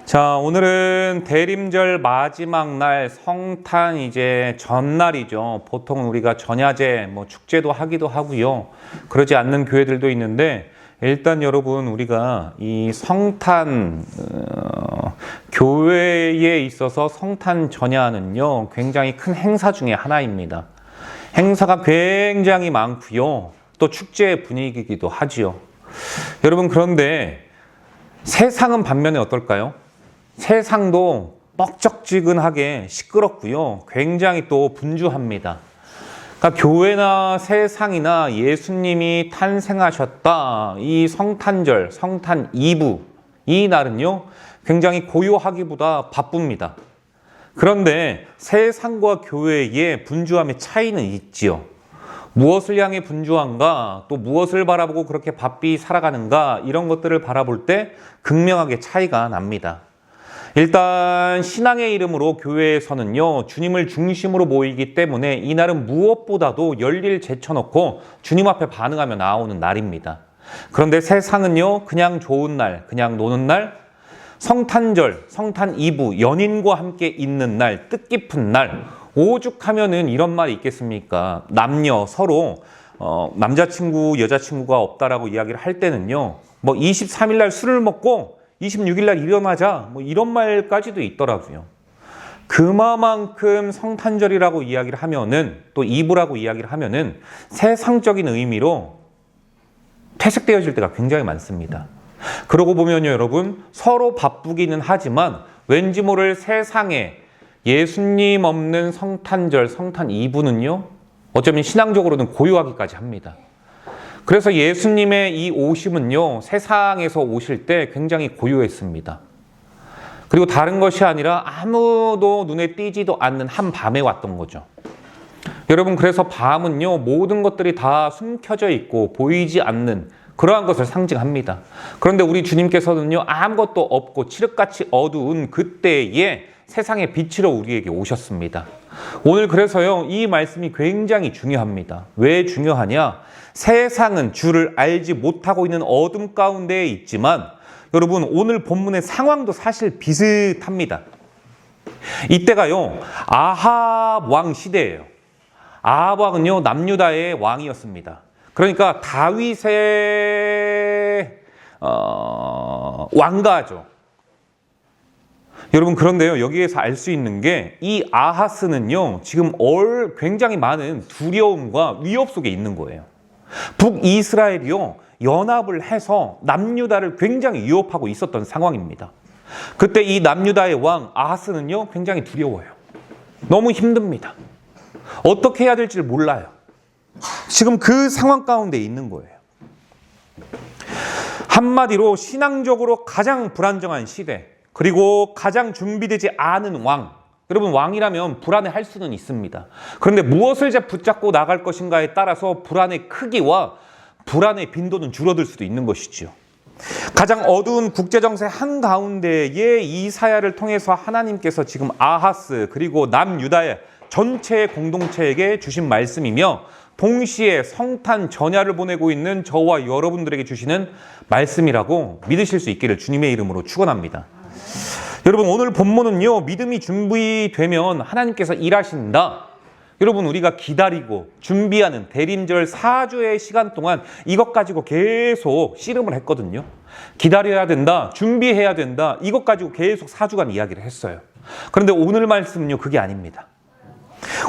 자, 오늘은 대림절 마지막 날 성탄 이제 전날이죠. 보통 우리가 전야제, 축제도 하기도 하고요. 그러지 않는 교회들도 있는데 일단 여러분 우리가 이 성탄 교회에 있어서 성탄 전야는요 굉장히 큰 행사 중에 하나입니다. 행사가 굉장히 많고요. 또 축제의 분위기이기도 하지요. 여러분 그런데 세상은 반면에 어떨까요? 세상도 뻑적지근하게 시끄럽고요. 굉장히 또 분주합니다. 그러니까 교회나 세상이나 예수님이 탄생하셨다. 이 성탄절, 성탄 이브, 이 날은요. 굉장히 고요하기보다 바쁩니다. 그런데 세상과 교회의 분주함의 차이는 있지요. 무엇을 향해 분주한가, 또 무엇을 바라보고 그렇게 바삐 살아가는가, 이런 것들을 바라볼 때 극명하게 차이가 납니다. 일단 신앙의 이름으로 교회에서는요 주님을 중심으로 모이기 때문에 이날은 무엇보다도 열일 제쳐놓고 주님 앞에 반응하며 나오는 날입니다. 그런데 세상은요 그냥 좋은 날, 그냥 노는 날, 성탄절, 성탄 이브, 연인과 함께 있는 날, 뜻깊은 날, 오죽하면은 이런 말이 있겠습니까? 남녀 서로 남자친구, 여자친구가 없다라고 이야기를 할 때는요 23일 날 술을 먹고 26일 날 일어나자 이런 말까지도 있더라고요. 그만큼 성탄절이라고 이야기를 하면은 또 이브라고 이야기를 하면은 세상적인 의미로 퇴색되어질 때가 굉장히 많습니다. 그러고 보면요 여러분 서로 바쁘기는 하지만 왠지 모를 세상에 예수님 없는 성탄절, 성탄 이브는요 어쩌면 신앙적으로는 고요하기까지 합니다. 그래서 예수님의 이 오심은요 세상에서 오실 때 굉장히 고요했습니다. 그리고 다른 것이 아니라 아무도 눈에 띄지도 않는 한 밤에 왔던 거죠. 여러분 그래서 밤은요 모든 것들이 다 숨겨져 있고 보이지 않는 그러한 것을 상징합니다. 그런데 우리 주님께서는요 아무것도 없고 칠흑같이 어두운 그때에 세상의 빛으로 우리에게 오셨습니다. 오늘 그래서요 이 말씀이 굉장히 중요합니다. 왜 중요하냐? 세상은 주를 알지 못하고 있는 어둠 가운데에 있지만 여러분 오늘 본문의 상황도 사실 비슷합니다. 이때가요 아합 왕 시대예요. 아합 왕은요 남유다의 왕이었습니다. 그러니까 다윗의 왕가죠. 여러분 그런데요 여기에서 알 수 있는 게 이 아하스는요 지금 굉장히 많은 두려움과 위협 속에 있는 거예요. 북이스라엘이요 연합을 해서 남유다를 굉장히 위협하고 있었던 상황입니다. 그때 이 남유다의 왕 아하스는요 굉장히 두려워요. 너무 힘듭니다. 어떻게 해야 될지 몰라요. 지금 그 상황 가운데 있는 거예요. 한마디로 신앙적으로 가장 불안정한 시대, 그리고 가장 준비되지 않은 왕. 여러분 왕이라면 불안해할 수는 있습니다. 그런데 무엇을 붙잡고 나갈 것인가에 따라서 불안의 크기와 불안의 빈도는 줄어들 수도 있는 것이죠. 가장 어두운 국제정세 한가운데에 이사야를 통해서 하나님께서 지금 아하스 그리고 남유다의 전체 공동체에게 주신 말씀이며 동시에 성탄 전야를 보내고 있는 저와 여러분들에게 주시는 말씀이라고 믿으실 수 있기를 주님의 이름으로 축원합니다. 여러분 오늘 본문은요 믿음이 준비되면 하나님께서 일하신다. 여러분 우리가 기다리고 준비하는 대림절 4주의 시간 동안 이것 가지고 계속 씨름을 했거든요. 기다려야 된다, 준비해야 된다, 이것 가지고 계속 4주간 이야기를 했어요. 그런데 오늘 말씀은요 그게 아닙니다.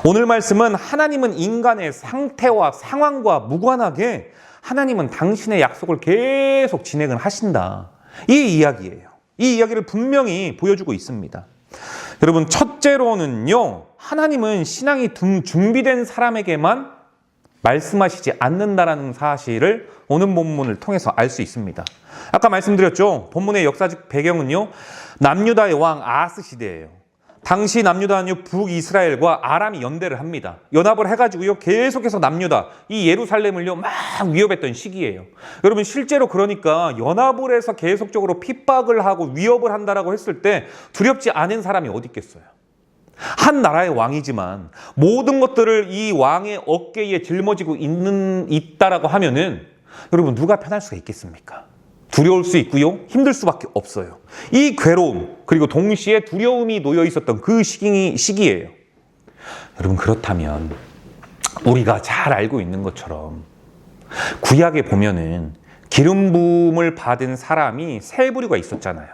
오늘 말씀은 하나님은 인간의 상태와 상황과 무관하게 하나님은 당신의 약속을 계속 진행을 하신다. 이 이야기예요. 이 이야기를 분명히 보여주고 있습니다. 여러분 첫째로는요 하나님은 신앙이 준비된 사람에게만 말씀하시지 않는다라는 사실을 오늘 본문을 통해서 알 수 있습니다. 아까 말씀드렸죠. 본문의 역사적 배경은요 남유다의 왕 아하스 시대예요. 당시 남유다는요 북이스라엘과 아람이 연대를 합니다. 연합을 해가지고요 계속해서 남유다 이 예루살렘을요 막 위협했던 시기예요. 여러분 실제로 그러니까 연합을 해서 계속적으로 핍박을 하고 위협을 한다라고 했을 때 두렵지 않은 사람이 어디 있겠어요. 한 나라의 왕이지만 모든 것들을 이 왕의 어깨에 짊어지고 있다라고 하면은 여러분 누가 편할 수가 있겠습니까? 두려울 수 있고요. 힘들 수밖에 없어요. 이 괴로움 그리고 동시에 두려움이 놓여 있었던 그 시기예요. 여러분 그렇다면 우리가 잘 알고 있는 것처럼 구약에 보면은 기름 부음을 받은 사람이 세 부류가 있었잖아요.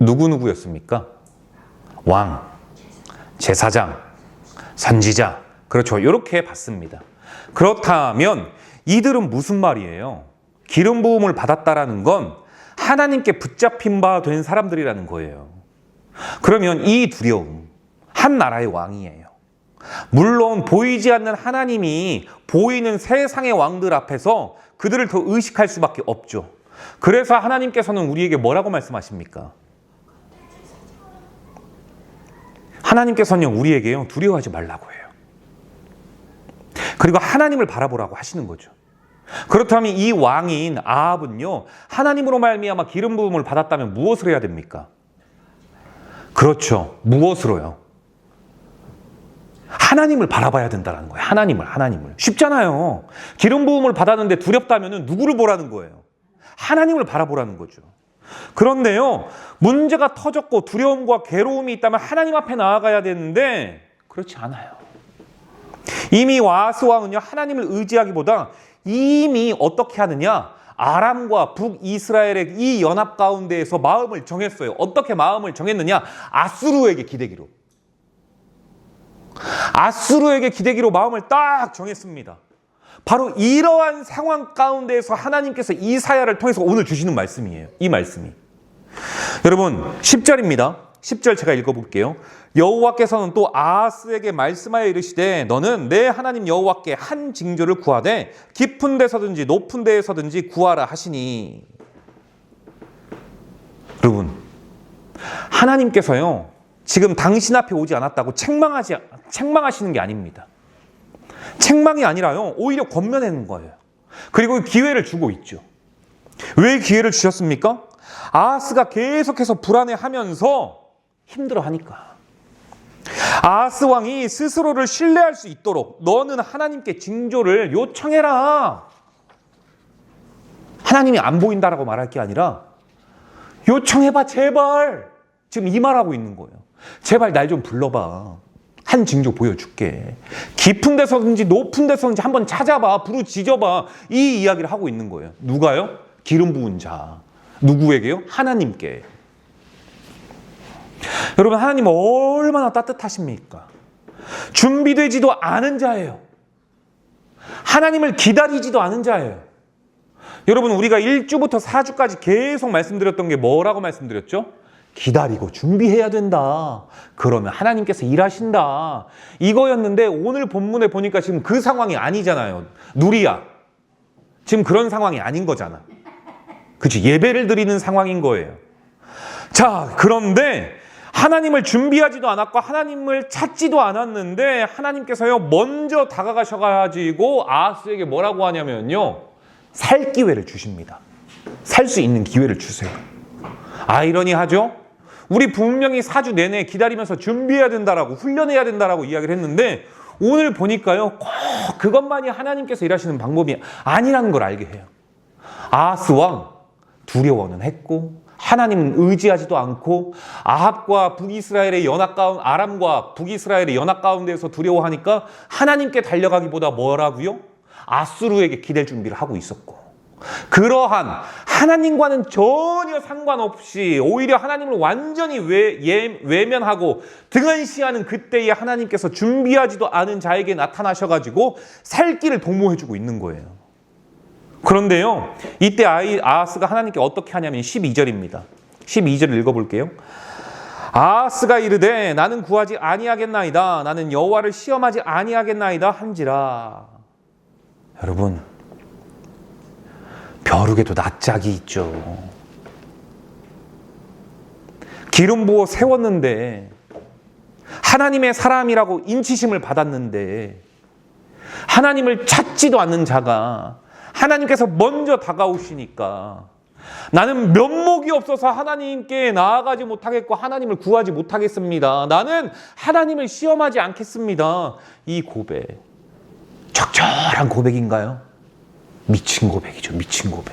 누구누구였습니까? 왕, 제사장, 선지자. 그렇죠. 이렇게 봤습니다. 그렇다면 이들은 무슨 말이에요? 기름 부음을 받았다라는 건 하나님께 붙잡힌 바 된 사람들이라는 거예요. 그러면 이 두려움, 한 나라의 왕이에요. 물론 보이지 않는 하나님이 보이는 세상의 왕들 앞에서 그들을 더 의식할 수밖에 없죠. 그래서 하나님께서는 우리에게 뭐라고 말씀하십니까? 하나님께서는 우리에게요, 두려워하지 말라고 해요. 그리고 하나님을 바라보라고 하시는 거죠. 그렇다면 이 왕인 아합은요, 하나님으로 말미암아 기름 부음을 받았다면 무엇을 해야 됩니까? 그렇죠. 무엇으로요? 하나님을 바라봐야 된다는 거예요. 하나님을. 쉽잖아요. 기름 부음을 받았는데 두렵다면 누구를 보라는 거예요? 하나님을 바라보라는 거죠. 그런데요, 문제가 터졌고 두려움과 괴로움이 있다면 하나님 앞에 나아가야 되는데 그렇지 않아요. 이미 아하스 왕은요, 하나님을 의지하기보다 이미 어떻게 하느냐? 아람과 북이스라엘의 이 연합 가운데에서 마음을 정했어요. 어떻게 마음을 정했느냐? 아수르에게 기대기로. 아수르에게 기대기로 마음을 딱 정했습니다. 바로 이러한 상황 가운데에서 하나님께서 이사야를 통해서 오늘 주시는 말씀이에요. 이 말씀이. 여러분 10절입니다. 10절 제가 읽어볼게요. 여호와께서는 또 아하스에게 말씀하여 이르시되 너는 내 하나님 여호와께 한 징조를 구하되 깊은 데서든지 높은 데에서든지 구하라 하시니. 여러분 하나님께서요 지금 당신 앞에 오지 않았다고 책망하시는 게 아닙니다. 책망이 아니라요 오히려 권면하는 거예요. 그리고 기회를 주고 있죠. 왜 기회를 주셨습니까? 아하스가 계속해서 불안해하면서 힘들어하니까. 아하스 왕이 스스로를 신뢰할 수 있도록 너는 하나님께 징조를 요청해라. 하나님이 안 보인다라고 말할 게 아니라 요청해봐 제발. 지금 이 말하고 있는 거예요. 제발 날 좀 불러봐. 한 징조 보여줄게. 깊은 데서든지 높은 데서든지 한번 찾아봐. 부르짖어봐. 이 이야기를 하고 있는 거예요. 누가요? 기름 부은 자. 누구에게요? 하나님께. 여러분 하나님 얼마나 따뜻하십니까? 준비되지도 않은 자예요. 하나님을 기다리지도 않은 자예요. 여러분 우리가 1주부터 4주까지 계속 말씀드렸던 게 뭐라고 말씀드렸죠? 기다리고 준비해야 된다. 그러면 하나님께서 일하신다. 이거였는데 오늘 본문에 보니까 지금 그 상황이 아니잖아요. 누리야. 지금 그런 상황이 아닌 거잖아. 그치? 예배를 드리는 상황인 거예요. 자, 그런데 하나님을 준비하지도 않았고 하나님을 찾지도 않았는데 하나님께서요 먼저 다가가셔가지고 아하스에게 뭐라고 하냐면요 살 기회를 주십니다. 살 수 있는 기회를 주세요. 아이러니하죠? 우리 분명히 4주 내내 기다리면서 준비해야 된다라고 훈련해야 된다라고 이야기를 했는데 오늘 보니까요 꼭 그것만이 하나님께서 일하시는 방법이 아니라는 걸 알게 해요. 아하스 왕 두려워는 했고 하나님은 의지하지도 않고 아합과 북이스라엘의 연합 가운데 아람과 북이스라엘의 연합 가운데에서 두려워하니까 하나님께 달려가기보다 뭐라고요? 아수르에게 기댈 준비를 하고 있었고 그러한 하나님과는 전혀 상관없이 오히려 하나님을 완전히 외면하고 등한시하는 그때에 하나님께서 준비하지도 않은 자에게 나타나셔가지고 살 길을 도모해주고 있는 거예요. 그런데요 이때 아하스가 하나님께 어떻게 하냐면 12절입니다. 12절을 읽어볼게요. 아하스가 이르되 나는 구하지 아니하겠나이다. 나는 여호와를 시험하지 아니하겠나이다 한지라. 여러분 벼룩에도 낯짝이 있죠. 기름 부어 세웠는데 하나님의 사람이라고 인치심을 받았는데 하나님을 찾지도 않는 자가 하나님께서 먼저 다가오시니까 나는 면목이 없어서 하나님께 나아가지 못하겠고 하나님을 구하지 못하겠습니다. 나는 하나님을 시험하지 않겠습니다. 이 고백 적절한 고백인가요? 미친 고백이죠. 미친 고백.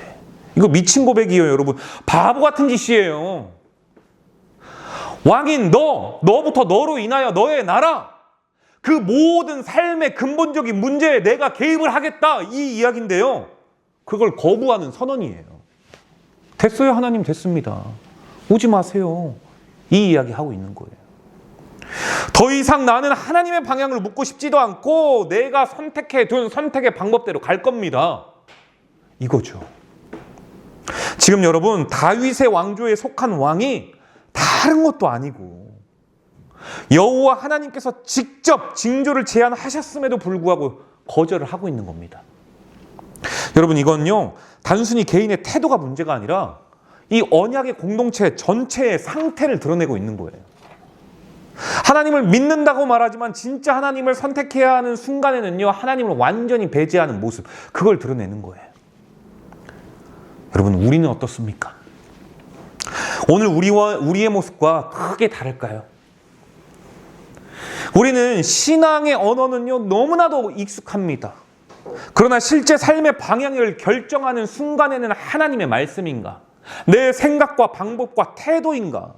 이거 미친 고백이에요, 여러분. 바보 같은 짓이에요. 왕인 너부터 너로 인하여 너의 나라, 그 모든 삶의 근본적인 문제에 내가 개입을 하겠다, 이 이야기인데요. 그걸 거부하는 선언이에요. 됐어요, 하나님 됐습니다. 오지 마세요. 이 이야기 하고 있는 거예요. 더 이상 나는 하나님의 방향을 묻고 싶지도 않고 내가 선택해 둔 선택의 방법대로 갈 겁니다. 이거죠. 지금 여러분, 다윗의 왕조에 속한 왕이 다른 것도 아니고 여호와 하나님께서 직접 징조를 제안하셨음에도 불구하고 거절을 하고 있는 겁니다. 여러분, 이건요, 단순히 개인의 태도가 문제가 아니라 이 언약의 공동체 전체의 상태를 드러내고 있는 거예요. 하나님을 믿는다고 말하지만 진짜 하나님을 선택해야 하는 순간에는요, 하나님을 완전히 배제하는 모습, 그걸 드러내는 거예요. 여러분, 우리는 어떻습니까? 오늘 우리의 모습과 크게 다를까요? 우리는 신앙의 언어는요, 너무나도 익숙합니다. 그러나 실제 삶의 방향을 결정하는 순간에는 하나님의 말씀인가? 내 생각과 방법과 태도인가?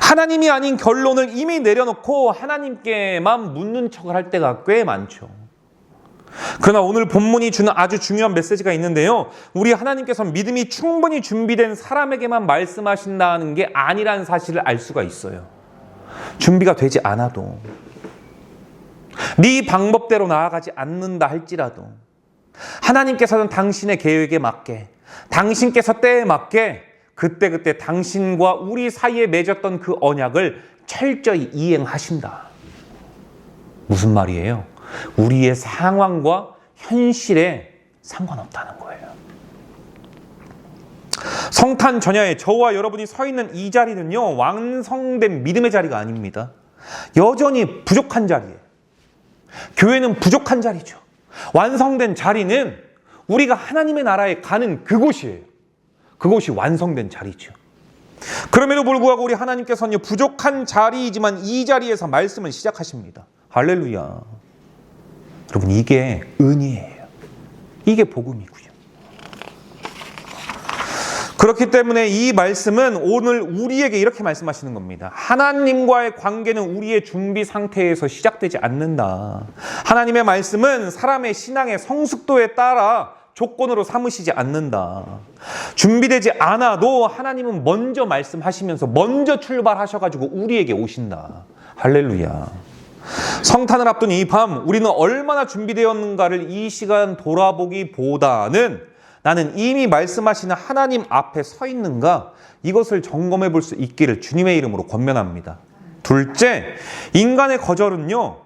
하나님이 아닌 결론을 이미 내려놓고 하나님께만 묻는 척을 할 때가 꽤 많죠. 그러나 오늘 본문이 주는 아주 중요한 메시지가 있는데요. 우리 하나님께서는 믿음이 충분히 준비된 사람에게만 말씀하신다는 게 아니라는 사실을 알 수가 있어요. 준비가 되지 않아도, 네 방법대로 나아가지 않는다 할지라도 하나님께서는 당신의 계획에 맞게, 당신께서 때에 맞게 그때그때 당신과 우리 사이에 맺었던 그 언약을 철저히 이행하신다. 무슨 말이에요? 우리의 상황과 현실에 상관없다는 거예요. 성탄 전야에 저와 여러분이 서 있는 이 자리는요, 완성된 믿음의 자리가 아닙니다. 여전히 부족한 자리예요. 교회는 부족한 자리죠. 완성된 자리는 우리가 하나님의 나라에 가는 그곳이에요. 그곳이 완성된 자리죠. 그럼에도 불구하고 우리 하나님께서는 부족한 자리이지만 이 자리에서 말씀을 시작하십니다. 할렐루야. 여러분, 이게 은혜예요. 이게 복음이고요. 그렇기 때문에 이 말씀은 오늘 우리에게 이렇게 말씀하시는 겁니다. 하나님과의 관계는 우리의 준비 상태에서 시작되지 않는다. 하나님의 말씀은 사람의 신앙의 성숙도에 따라 조건으로 삼으시지 않는다. 준비되지 않아도 하나님은 먼저 말씀하시면서 먼저 출발하셔가지고 우리에게 오신다. 할렐루야. 성탄을 앞둔 이 밤, 우리는 얼마나 준비되었는가를 이 시간 돌아보기보다는 나는 이미 말씀하시는 하나님 앞에 서 있는가, 이것을 점검해 볼 수 있기를 주님의 이름으로 권면합니다. 둘째, 인간의 거절은요,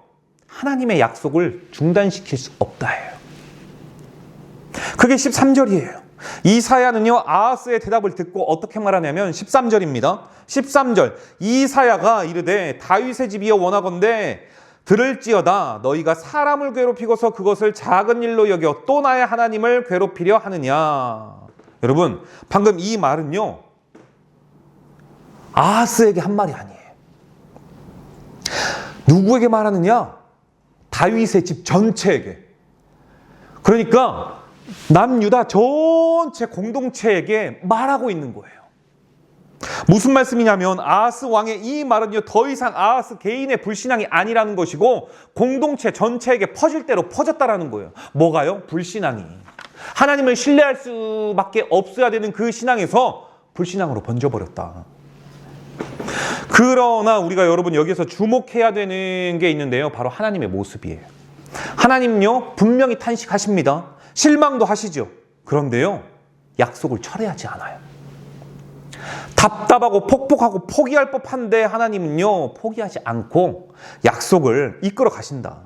하나님의 약속을 중단시킬 수 없다예요. 그게 13절이에요. 이사야는요, 아하스의 대답을 듣고 어떻게 말하냐면 13절입니다. 13절, 이사야가 이르되 다윗의 집이여 원하건대 들을지어다. 너희가 사람을 괴롭히고서 그것을 작은 일로 여겨 또 나의 하나님을 괴롭히려 하느냐. 여러분, 방금 이 말은요, 아하스에게 한 말이 아니에요. 누구에게 말하느냐? 다윗의 집 전체에게. 그러니까 남유다 전체 공동체에게 말하고 있는 거예요. 무슨 말씀이냐면 아하스 왕의 이 말은요, 더 이상 아하스 개인의 불신앙이 아니라는 것이고 공동체 전체에게 퍼질 대로 퍼졌다라는 거예요. 뭐가요? 불신앙이. 하나님을 신뢰할 수밖에 없어야 되는 그 신앙에서 불신앙으로 번져버렸다. 그러나 우리가 여러분 여기서 주목해야 되는 게 있는데요, 바로 하나님의 모습이에요. 하나님요, 분명히 탄식하십니다. 실망도 하시죠. 그런데요, 약속을 철회하지 않아요. 답답하고 폭복하고 포기할 법한데 하나님은요, 포기하지 않고 약속을 이끌어 가신다.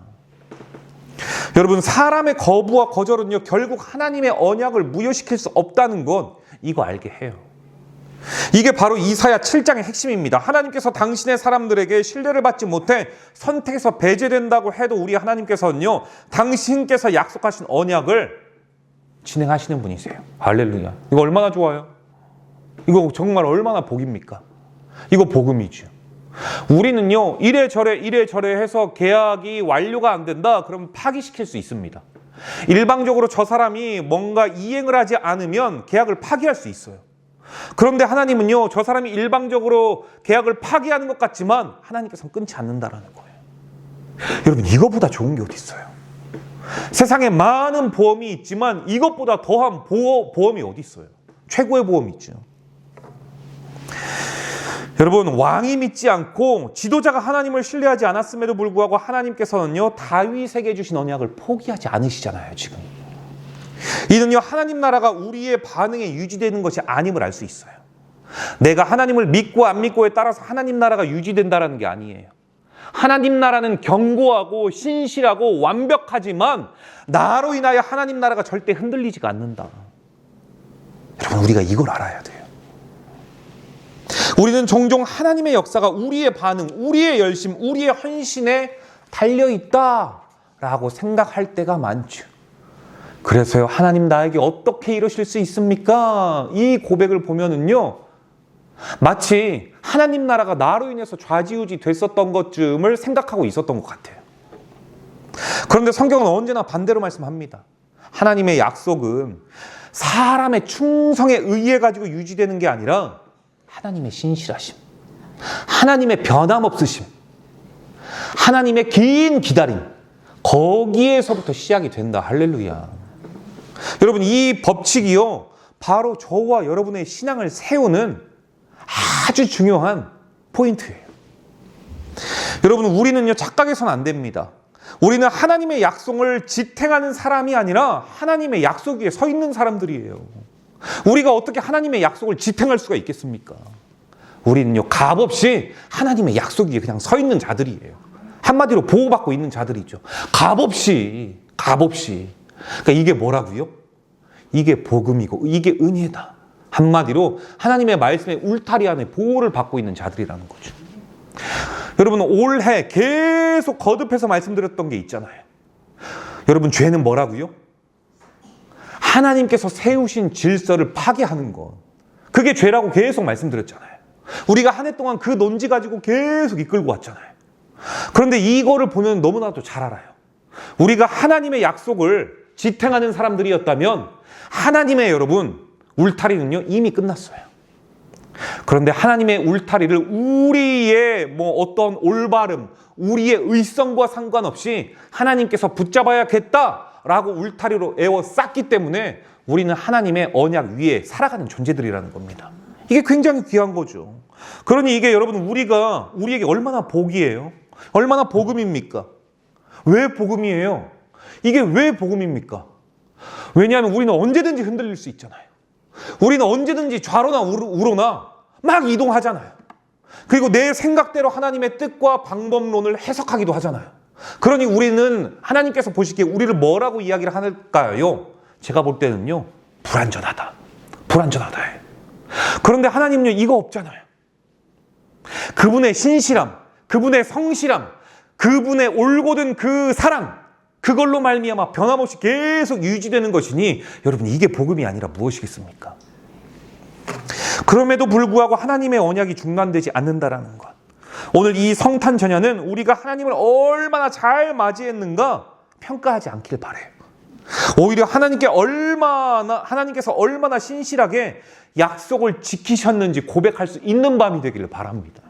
여러분, 사람의 거부와 거절은요, 결국 하나님의 언약을 무효시킬 수 없다는 것, 이거 알게 해요. 이게 바로 이사야 7장의 핵심입니다. 하나님께서 당신의 사람들에게 신뢰를 받지 못해 선택해서 배제된다고 해도 우리 하나님께서는요, 당신께서 약속하신 언약을 진행하시는 분이세요. 할렐루야. 이거 얼마나 좋아요? 이거 정말 얼마나 복입니까? 이거 복음이죠. 우리는요, 이래저래 해서 계약이 완료가 안 된다, 그러면 파기시킬 수 있습니다. 일방적으로 저 사람이 뭔가 이행을 하지 않으면 계약을 파기할 수 있어요. 그런데 하나님은요, 저 사람이 일방적으로 계약을 파기하는 것 같지만 하나님께서는 끊지 않는다라는 거예요. 여러분, 이거보다 좋은 게 어디 있어요? 세상에 많은 보험이 있지만 이것보다 더한 보험이 어디 있어요? 최고의 보험이 있죠. 여러분, 왕이 믿지 않고 지도자가 하나님을 신뢰하지 않았음에도 불구하고 하나님께서는요, 다윗에게 주신 언약을 포기하지 않으시잖아요, 지금. 이는요, 하나님 나라가 우리의 반응에 유지되는 것이 아님을 알 수 있어요. 내가 하나님을 믿고 안 믿고에 따라서 하나님 나라가 유지된다는 게 아니에요. 하나님 나라는 견고하고 신실하고 완벽하지만 나로 인하여 하나님 나라가 절대 흔들리지가 않는다. 여러분, 우리가 이걸 알아야 돼요. 우리는 종종 하나님의 역사가 우리의 반응, 우리의 열심, 우리의 헌신에 달려있다라고 생각할 때가 많죠. 그래서요, 하나님 나에게 어떻게 이러실 수 있습니까? 이 고백을 보면은요, 마치 하나님 나라가 나로 인해서 좌지우지 됐었던 것쯤을 생각하고 있었던 것 같아요. 그런데 성경은 언제나 반대로 말씀합니다. 하나님의 약속은 사람의 충성에 의해 가지고 유지되는 게 아니라 하나님의 신실하심, 하나님의 변함없으심, 하나님의 긴 기다림, 거기에서부터 시작이 된다. 할렐루야. 여러분, 이 법칙이요, 바로 저와 여러분의 신앙을 세우는 아주 중요한 포인트예요. 여러분, 우리는요, 착각해서는 안 됩니다. 우리는 하나님의 약속을 지탱하는 사람이 아니라 하나님의 약속 위에 서 있는 사람들이에요. 우리가 어떻게 하나님의 약속을 지탱할 수가 있겠습니까? 우리는요, 값없이 하나님의 약속 위에 그냥 서 있는 자들이에요. 한마디로 보호받고 있는 자들이죠. 값없이. 그러니까 이게 뭐라고요? 이게 복음이고 이게 은혜다. 한마디로 하나님의 말씀의 울타리 안에 보호를 받고 있는 자들이라는 거죠. 여러분, 올해 계속 거듭해서 말씀드렸던 게 있잖아요. 여러분, 죄는 뭐라고요? 하나님께서 세우신 질서를 파괴하는 것. 그게 죄라고 계속 말씀드렸잖아요. 우리가 한 해 동안 그 논지 가지고 계속 이끌고 왔잖아요. 그런데 이거를 보면 너무나도 잘 알아요. 우리가 하나님의 약속을 지탱하는 사람들이었다면 하나님의 여러분 울타리는요, 이미 끝났어요. 그런데 하나님의 울타리를 우리의 어떤 올바름, 우리의 의성과 상관없이 하나님께서 붙잡아야겠다라고 울타리로 에워쌌기 때문에 우리는 하나님의 언약 위에 살아가는 존재들이라는 겁니다. 이게 굉장히 귀한 거죠. 그러니 이게 여러분 우리에게 얼마나 복이에요? 얼마나 복음입니까? 왜 복음이에요? 이게 왜 복음입니까? 왜냐하면 우리는 언제든지 흔들릴 수 있잖아요. 우리는 언제든지 좌로나 우로나 막 이동하잖아요. 그리고 내 생각대로 하나님의 뜻과 방법론을 해석하기도 하잖아요. 그러니 우리는 하나님께서 보시기에 우리를 뭐라고 이야기를 할까요? 제가 볼 때는요, 불완전하다. 그런데 하나님은요, 이거 없잖아요. 그분의 신실함, 그분의 성실함, 그분의 올곧은 그 사랑, 그걸로 말미암아 변함없이 계속 유지되는 것이니 여러분, 이게 복음이 아니라 무엇이겠습니까? 그럼에도 불구하고 하나님의 언약이 중단되지 않는다라는 것. 오늘 이 성탄 전야는 우리가 하나님을 얼마나 잘 맞이했는가 평가하지 않길 바래요. 오히려 하나님께서 얼마나 신실하게 약속을 지키셨는지 고백할 수 있는 밤이 되기를 바랍니다.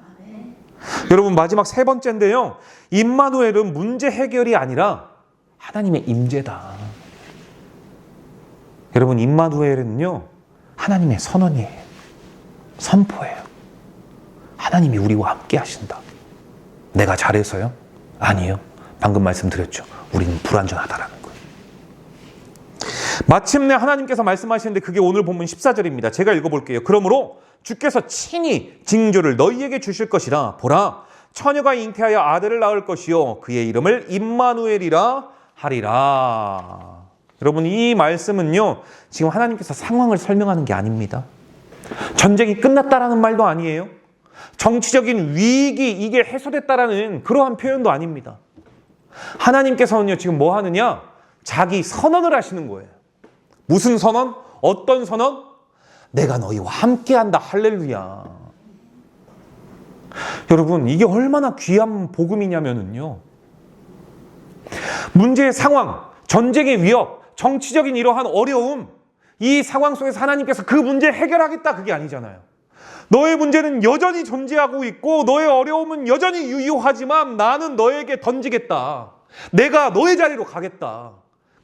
여러분, 마지막 세 번째인데요, 임마누엘은 문제 해결이 아니라 하나님의 임재다. 여러분, 임마누엘은요, 하나님의 선언이에요. 선포예요. 하나님이 우리와 함께 하신다. 내가 잘해서요? 아니요. 방금 말씀드렸죠. 우리는 불완전하다라는 거예요. 마침내 하나님께서 말씀하시는데 그게 오늘 본문 14절입니다. 제가 읽어볼게요. 그러므로 주께서 친히 징조를 너희에게 주실 것이라. 보라, 처녀가 잉태하여 아들을 낳을 것이요 그의 이름을 임마누엘이라 하리라. 여러분, 이 말씀은요, 지금 하나님께서 상황을 설명하는 게 아닙니다. 전쟁이 끝났다라는 말도 아니에요. 정치적인 위기, 이게 해소됐다라는 그러한 표현도 아닙니다. 하나님께서는요, 지금 뭐 하느냐? 자기 선언을 하시는 거예요. 무슨 선언? 어떤 선언? 내가 너희와 함께한다. 할렐루야. 여러분, 이게 얼마나 귀한 복음이냐면요, 문제의 상황, 전쟁의 위협, 정치적인 이러한 어려움, 이 상황 속에서 하나님께서 그 문제 해결하겠다 그게 아니잖아요. 너의 문제는 여전히 존재하고 있고 너의 어려움은 여전히 유효하지만 나는 너에게 던지겠다. 내가 너의 자리로 가겠다.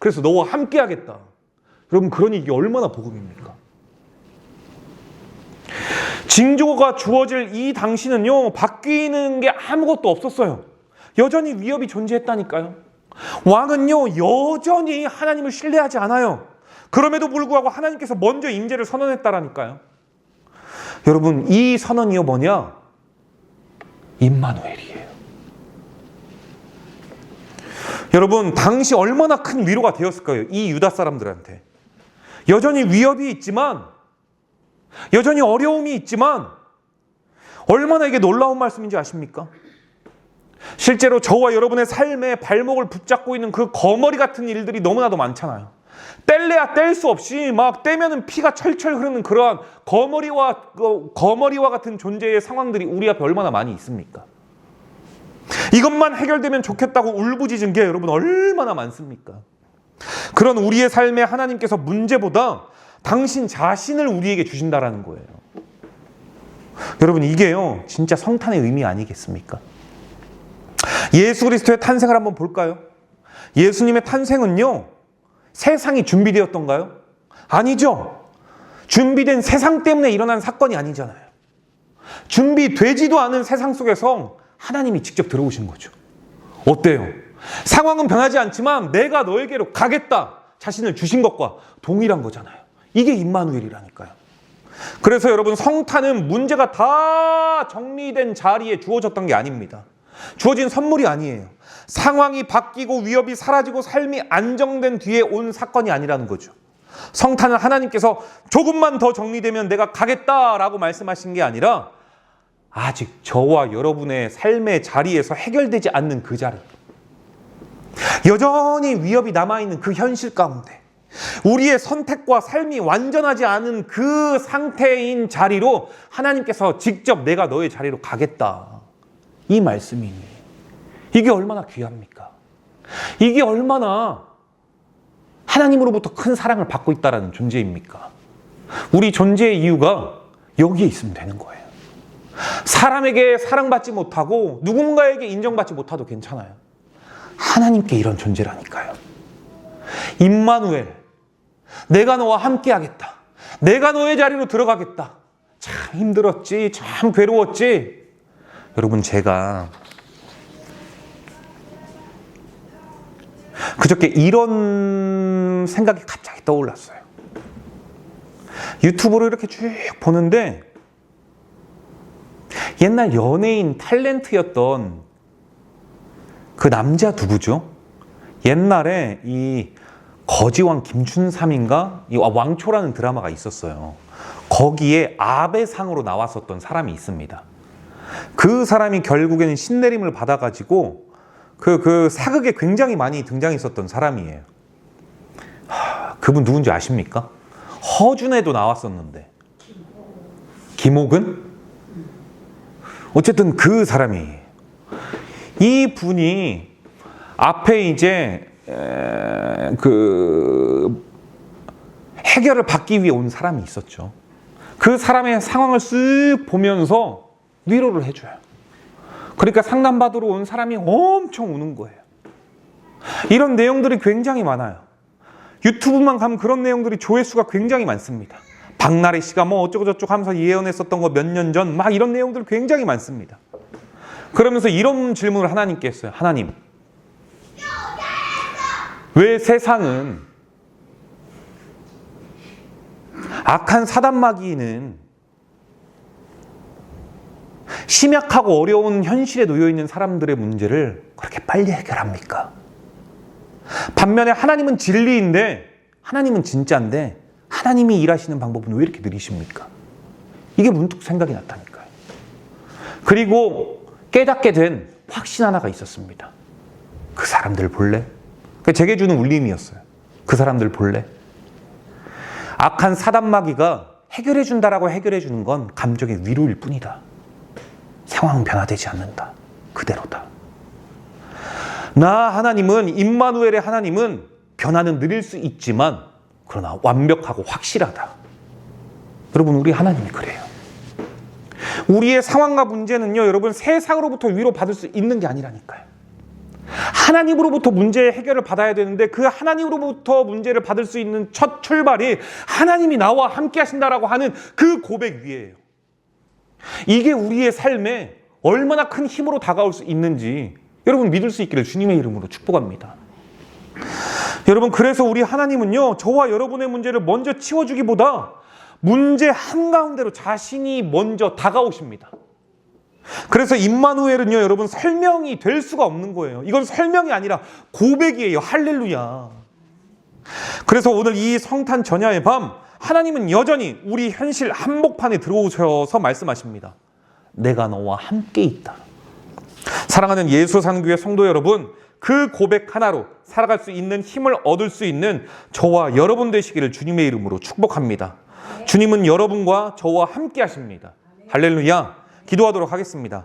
그래서 너와 함께 하겠다. 여러분, 그러니 이게 얼마나 복음입니까? 징조가 주어질 이 당시는요, 바뀌는 게 아무것도 없었어요. 여전히 위협이 존재했다니까요. 왕은요, 여전히 하나님을 신뢰하지 않아요. 그럼에도 불구하고 하나님께서 먼저 임재를 선언했다라니까요. 여러분, 이 선언이요 뭐냐? 임마누엘이에요. 여러분, 당시 얼마나 큰 위로가 되었을까요? 이 유다 사람들한테. 여전히 위협이 있지만, 여전히 어려움이 있지만 얼마나 이게 놀라운 말씀인지 아십니까? 실제로 저와 여러분의 삶의 발목을 붙잡고 있는 그 거머리 같은 일들이 너무나도 많잖아요. 뗄래야 뗄 수 없이 막 떼면은 피가 철철 흐르는 그러한 거머리와 같은 존재의 상황들이 우리 앞에 얼마나 많이 있습니까? 이것만 해결되면 좋겠다고 울부짖은 게 여러분 얼마나 많습니까? 그런 우리의 삶에 하나님께서 문제보다 당신 자신을 우리에게 주신다라는 거예요. 여러분, 이게요 진짜 성탄의 의미 아니겠습니까? 예수 그리스도의 탄생을 한번 볼까요? 예수님의 탄생은요 세상이 준비되었던가요? 아니죠. 준비된 세상 때문에 일어난 사건이 아니잖아요. 준비되지도 않은 세상 속에서 하나님이 직접 들어오신 거죠. 어때요? 상황은 변하지 않지만 내가 너에게로 가겠다 자신을 주신 것과 동일한 거잖아요. 이게 임마누엘이라니까요. 그래서 여러분, 성탄은 문제가 다 정리된 자리에 주어졌던 게 아닙니다. 주어진 선물이 아니에요. 상황이 바뀌고 위협이 사라지고 삶이 안정된 뒤에 온 사건이 아니라는 거죠. 성탄은 하나님께서 조금만 더 정리되면 내가 가겠다라고 말씀하신 게 아니라 아직 저와 여러분의 삶의 자리에서 해결되지 않는 그 자리, 여전히 위협이 남아있는 그 현실 가운데 우리의 선택과 삶이 완전하지 않은 그 상태인 자리로 하나님께서 직접 내가 너의 자리로 가겠다, 이 말씀이니 이게 얼마나 귀합니까? 이게 얼마나 하나님으로부터 큰 사랑을 받고 있다는 존재입니까? 우리 존재의 이유가 여기에 있으면 되는 거예요. 사람에게 사랑받지 못하고 누군가에게 인정받지 못해도 괜찮아요. 하나님께 이런 존재라니까요. 임마누엘, 내가 너와 함께 하겠다. 내가 너의 자리로 들어가겠다. 참 힘들었지, 참 괴로웠지. 여러분, 제가 그저께 이런 생각이 갑자기 떠올랐어요. 유튜브를 이렇게 쭉 보는데 옛날 연예인 탤런트였던 그 남자 누구죠? 옛날에 이 거지왕 김춘삼인가? 이 왕초라는 드라마가 있었어요. 거기에 아베상으로 나왔었던 사람이 있습니다. 그 사람이 결국에는 신내림을 받아가지고 그 사극에 굉장히 많이 등장했었던 사람이에요. 그분 누군지 아십니까? 허준에도 나왔었는데. 김옥은? 어쨌든 그 사람이, 이 분이 앞에 이제 그 해결을 받기 위해 온 사람이 있었죠. 그 사람의 상황을 쓱 보면서 위로를 해줘요. 그러니까 상담받으러 온 사람이 엄청 우는 거예요. 이런 내용들이 굉장히 많아요. 유튜브만 가면 그런 내용들이 조회수가 굉장히 많습니다. 박나래 씨가 뭐 어쩌고저쩌고 하면서 예언했었던 거 몇 년 전 막 이런 내용들 굉장히 많습니다. 그러면서 이런 질문을 하나님께 했어요. 하나님, 왜 세상은 악한 사단마귀는 심약하고 어려운 현실에 놓여있는 사람들의 문제를 그렇게 빨리 해결합니까? 반면에 하나님은 진리인데, 하나님은 진짜인데 하나님이 일하시는 방법은 왜 이렇게 느리십니까? 이게 문득 생각이 났다니까요. 그리고 깨닫게 된 확신 하나가 있었습니다. 그 사람들 볼래? 제게 주는 울림이었어요. 그 사람들 볼래? 악한 사단마귀가 해결해준다라고 해결해주는 건 감정의 위로일 뿐이다. 상황은 변화되지 않는다. 그대로다. 나 하나님은, 임마누엘의 하나님은 변화는 느릴 수 있지만 그러나 완벽하고 확실하다. 여러분, 우리 하나님이 그래요. 우리의 상황과 문제는요, 여러분, 세상으로부터 위로받을 수 있는 게 아니라니까요. 하나님으로부터 문제의 해결을 받아야 되는데 그 하나님으로부터 문제를 받을 수 있는 첫 출발이 하나님이 나와 함께 하신다라고 하는 그 고백 위에요. 이게 우리의 삶에 얼마나 큰 힘으로 다가올 수 있는지 여러분 믿을 수 있기를 주님의 이름으로 축복합니다. 여러분, 그래서 우리 하나님은요, 저와 여러분의 문제를 먼저 치워주기보다 문제 한가운데로 자신이 먼저 다가오십니다. 그래서 임마누엘은요, 여러분, 설명이 될 수가 없는 거예요. 이건 설명이 아니라 고백이에요. 할렐루야. 그래서 오늘 이 성탄 전야의 밤, 하나님은 여전히 우리 현실 한복판에 들어오셔서 말씀하십니다. 내가 너와 함께 있다. 사랑하는 예수산교회 성도 여러분, 그 고백 하나로 살아갈 수 있는 힘을 얻을 수 있는 저와 여러분 되시기를 주님의 이름으로 축복합니다. 주님은 여러분과 저와 함께 하십니다. 할렐루야. 기도하도록 하겠습니다.